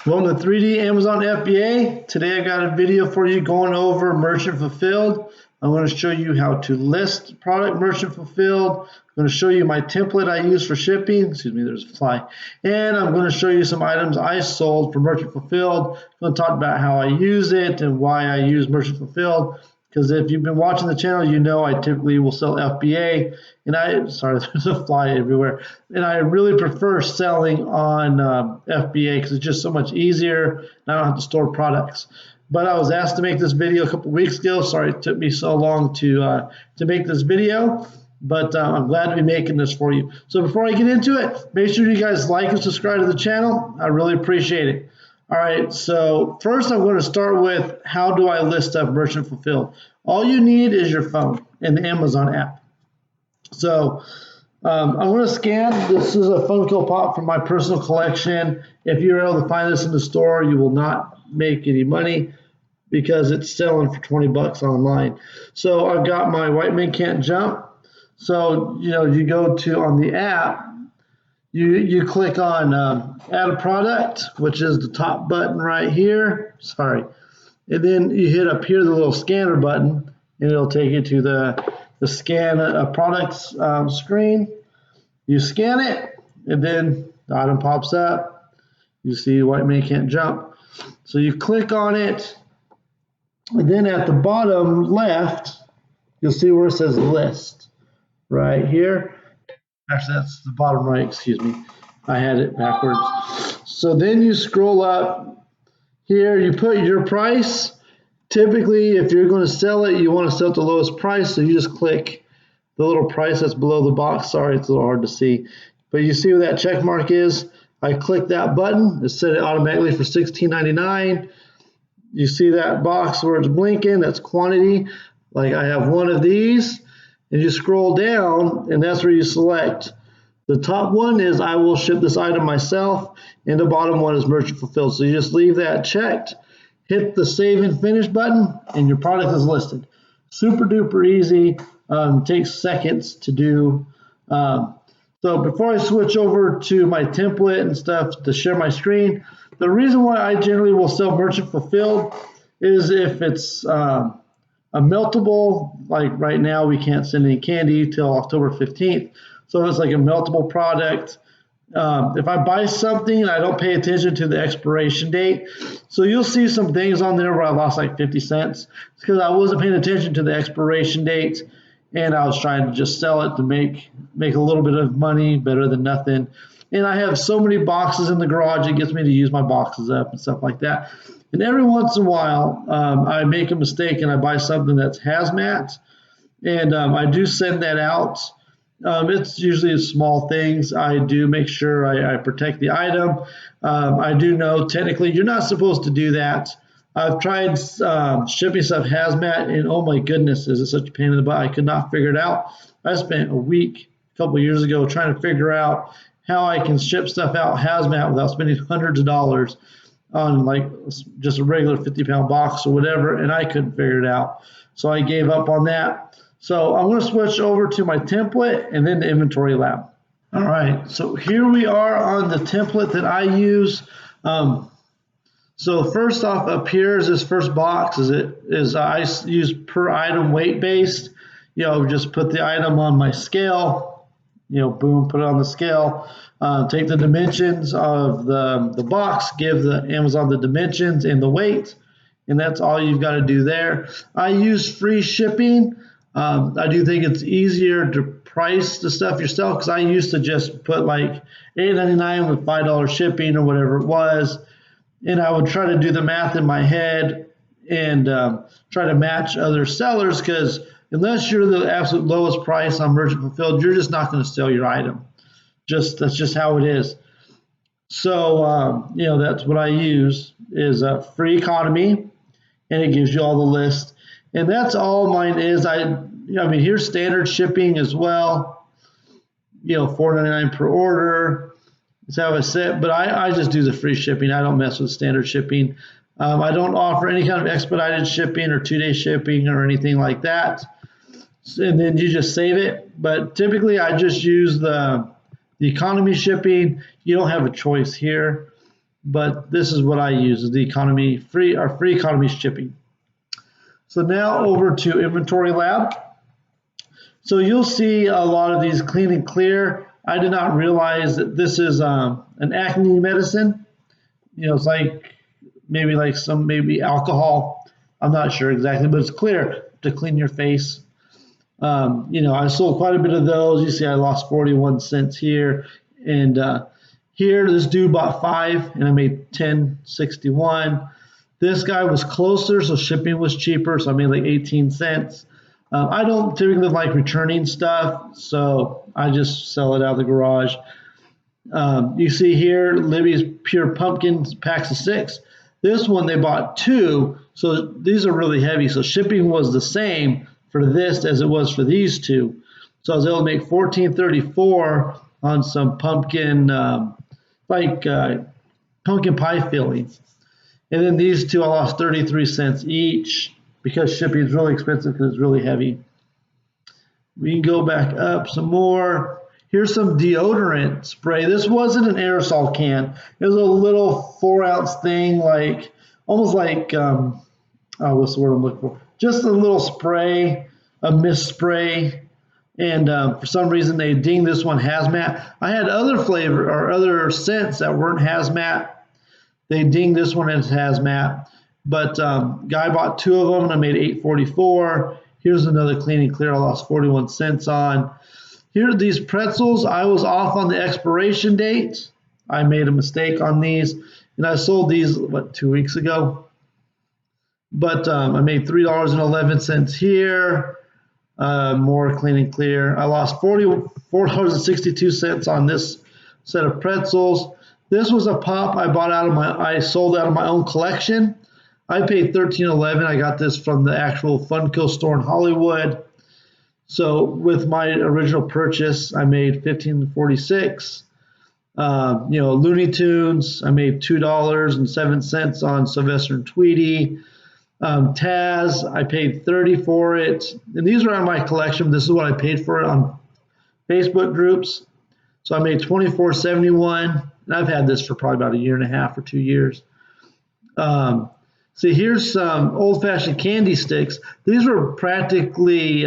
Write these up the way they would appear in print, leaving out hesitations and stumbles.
Welcome to 3D Amazon FBA. Today I got a video for you going over Merchant Fulfilled. I'm going to show you how to list product Merchant Fulfilled. I'm going to show you my template I use for shipping. Excuse me, there's a fly. And I'm going to show you some items I sold for Merchant Fulfilled. I'm going to talk about how I use it and why I use Merchant Fulfilled. Because if you've been watching the channel, you know I typically will sell FBA. And sorry, there's a fly everywhere. And I really prefer selling on FBA because it's just so much easier and I don't have to store products. But I was asked to make this video a couple weeks ago. Sorry it took me so long to make this video. But I'm glad to be making this for you. So before I get into it, make sure you guys like and subscribe to the channel. I really appreciate it. All right, so first I'm going to start with how do I list up Merchant Fulfilled. All you need is your phone and the Amazon app. So I'm going to scan. This is a Funko Pop from my personal collection. If you're able to find this in the store, you will not make any money because it's selling for 20 bucks online. So I've got my White Man Can't Jump. So, you go to on the app, you click on add a product, which is the top button right here. Sorry. And then you hit up here the little scanner button, and it'll take you to the scan products screen. You scan it, and then the item pops up. You see White Man Can't Jump. So you click on it, and then at the bottom left, you'll see where it says list right here. Actually, that's the bottom right, excuse me. I had it backwards. So then you scroll up here, you put your price. Typically, if you're going to sell it, you want to sell at the lowest price, so you just click the little price that's below the box. Sorry, it's a little hard to see. But you see where that check mark is? I click that button. It set it automatically for $16.99. You see that box where it's blinking? That's quantity. Like I have one of these. And you scroll down, and that's where you select. The top one is I will ship this item myself, and the bottom one is Merchant Fulfilled. So you just leave that checked, hit the save and finish button, and your product is listed. Super duper easy. Takes seconds to do. So before I switch over to my template and stuff to share my screen, the reason why I generally will sell Merchant Fulfilled is if it's a meltable, like right now we can't send any candy till October 15th. So it's like a meltable product. If I buy something, I don't pay attention to the expiration date. So you'll see some things on there where I lost like 50 cents. It's because I wasn't paying attention to the expiration date and I was trying to just sell it to make a little bit of money, better than nothing. And I have so many boxes in the garage, it gets me to use my boxes up and stuff like that. And every once in a while, I make a mistake and I buy something that's hazmat, and I do send that out. It's usually small things. I do make sure I protect the item. I do know technically you're not supposed to do that. I've tried shipping stuff hazmat, and oh my goodness, is it such a pain in the butt. I could not figure it out. I spent a week a couple of years ago trying to figure out how I can ship stuff out hazmat without spending hundreds of dollars on like just a regular 50-pound box or whatever, and I couldn't figure it out. So I gave up on that. So I'm going to switch over to my template and then the inventory lab. All right, so here we are on the template that I use. So first off, up here is this first box. I use per item weight based. Just put the item on my scale. Boom, put it on the scale. Take the dimensions of the box, give the Amazon the dimensions and the weight, and that's all you've got to do there. I use free shipping. I do think it's easier to price the stuff yourself because I used to just put like $8.99 with $5 shipping or whatever it was, and I would try to do the math in my head and try to match other sellers because unless you're the absolute lowest price on Merchant Fulfilled, you're just not going to sell your item. That's just how it is. So, that's what I use is free economy, and it gives you all the list. And that's all mine is. Here's standard shipping as well. $4.99 per order. That's how it's set. But I just do the free shipping. I don't mess with standard shipping. I don't offer any kind of expedited shipping or 2-day shipping or anything like that. And then you just save it. But typically I just use the economy shipping. You don't have a choice here. but this is what I use, is the economy free, our free economy shipping. So now over to Inventory Lab. So you'll see a lot of these clean and clear. I did not realize that this is an acne medicine. It's like maybe alcohol. I'm not sure exactly, but it's clear to clean your face. I sold quite a bit of those. You see I lost 41 cents here. And here this dude bought 5 and I made 10.61. This guy was closer, so shipping was cheaper, so I made like 18 cents. I don't typically like returning stuff, so I just sell it out of the garage. You see here, Libby's Pure Pumpkins packs of 6. This one they bought 2, so these are really heavy. So shipping was the same for this as it was for these 2. So I was able to make $14.34 on some pumpkin, pumpkin pie fillings. And then these 2 I lost 33 cents each because shipping is really expensive because it's really heavy. We can go back up some more. Here's some deodorant spray. This wasn't an aerosol can. It was a little 4-ounce thing, almost like what's the word I'm looking for? Just a little spray, a mist spray. And for some reason they dinged this one hazmat. I had other flavor or other scents that weren't hazmat. They dinged this one as hazmat. But guy bought 2 of them and I made $8.44. Here's another clean and clear I lost 41 cents on. Here are these pretzels. I was off on the expiration date. I made a mistake on these. And I sold these, 2 weeks ago? But I made $3.11 here. More clean and clear. I lost $44.62 on this set of pretzels. This was a pop I sold out of my own collection. I paid $13.11. I got this from the actual Funko store in Hollywood. So with my original purchase, I made $15.46. Looney Tunes, I made $2.07 on Sylvester and Tweety. Taz, I paid $30 for it. And these are on my collection. This is what I paid for it on Facebook groups. So I made $24.71. And I've had this for probably about 1.5 years or 2 years. See, here's some old-fashioned candy sticks. These were practically,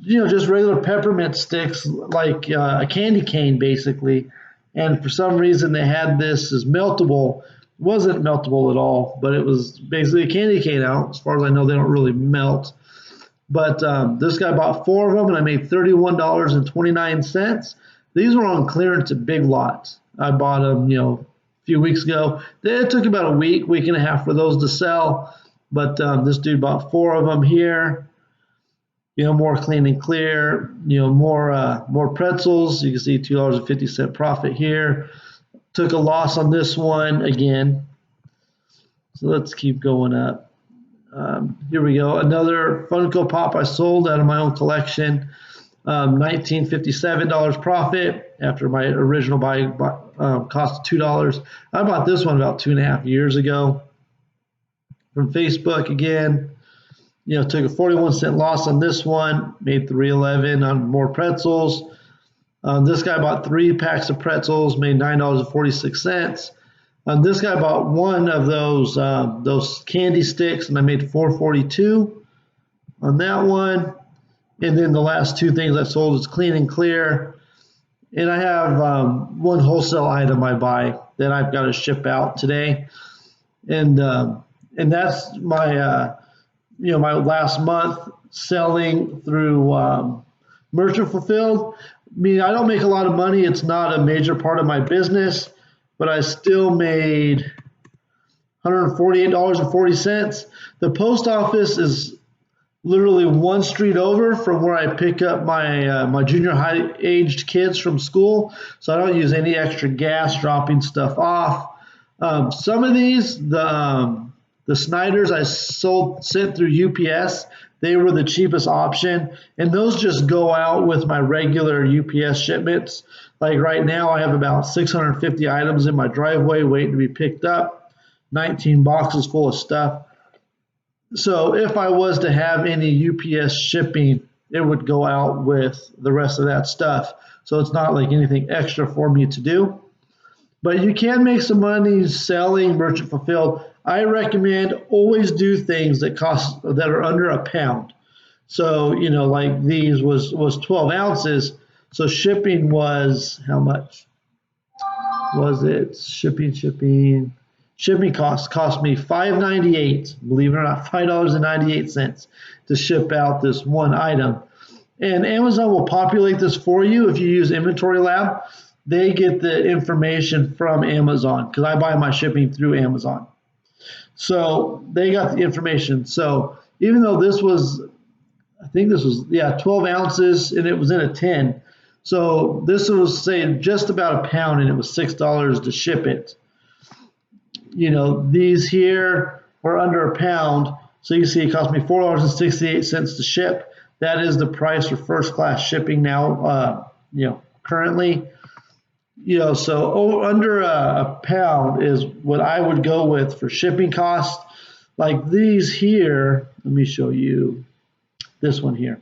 just regular peppermint sticks, like a candy cane, basically. And for some reason, they had this as meltable. It wasn't meltable at all, but it was basically a candy cane out. As far as I know, they don't really melt. But this guy bought 4 of them, and I made $31.29. These were on clearance at Big Lots. I bought them, a few weeks ago. It took about a week and a half for those to sell. But this dude bought 4 of them here. More clean and clear. More pretzels. You can see $2.50 profit here. Took a loss on this one again. So let's keep going up. Here we go. Another Funko Pop I sold out of my own collection. $19.57 profit after my original buy cost $2. I bought this one about 2.5 years ago from Facebook again. Took a 41-cent loss on this one, made $3.11 on more pretzels. This guy bought 3 packs of pretzels, made $9.46. This guy bought 1 of those candy sticks, and I made $4.42 on that one. And then the last 2 things I sold is clean and clear. And I have 1 wholesale item I buy that I've got to ship out today. And that's my my last month selling through Merchant Fulfilled. I don't make a lot of money. It's not a major part of my business, but I still made $148.40. The post office is literally 1 street over from where I pick up my junior high aged kids from school, so I don't use any extra gas dropping stuff off. Some of these, the Snyders I sent through UPS, they were the cheapest option, and those just go out with my regular UPS shipments. Like right now I have about 650 items in my driveway waiting to be picked up, 19 boxes full of stuff. So if I was to have any UPS shipping, it would go out with the rest of that stuff. So it's not like anything extra for me to do. But you can make some money selling merchant fulfilled. I recommend always do things that are under a pound. So, you know, like these was 12 ounces. So shipping was how much? Was it shipping cost me $5.98, believe it or not, $5.98 to ship out this one item. And Amazon will populate this for you if you use Inventory Lab. They get the information from Amazon because I buy my shipping through Amazon. So they got the information. So even though this was, I think this was, 12 ounces and it was in a tin. So this was, say, just about a pound and it was $6 to ship it. You know, these here were under a pound. So you see it cost me $4.68 to ship. That is the price for first class shipping now, you know, currently. You know, so under a pound is what I would go with for shipping costs. Like these here, let me show you this one here.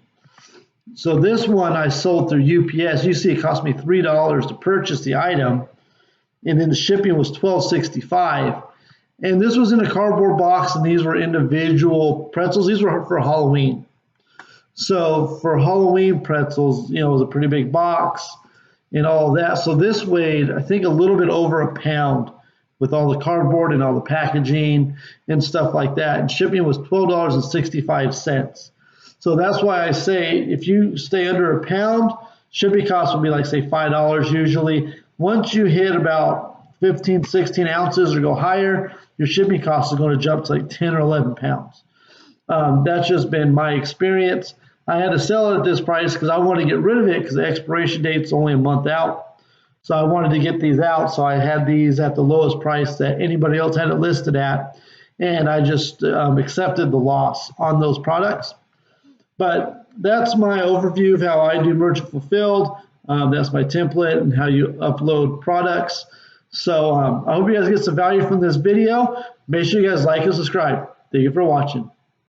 So this one I sold through UPS. You see it cost me $3 to purchase the item, and then the shipping was $12.65. And this was in a cardboard box, and these were individual pretzels. These were for Halloween. So for Halloween pretzels, you know, it was a pretty big box and all that. So this weighed, I think, a little bit over a pound with all the cardboard and all the packaging and stuff like that. And shipping was $12.65. So that's why I say if you stay under a pound, shipping costs will be like, say, $5 usually. Once you hit about 15, 16 ounces or go higher, your shipping costs are going to jump to like 10 or 11 pounds. That's just been my experience. I had to sell it at this price because I wanted to get rid of it because the expiration date's only a month out. So I wanted to get these out. So I had these at the lowest price that anybody else had it listed at. And I just accepted the loss on those products. But that's my overview of how I do Merchant Fulfilled. That's my template and how you upload products. So I hope you guys get some value from this video. Make sure you guys like and subscribe. Thank you for watching.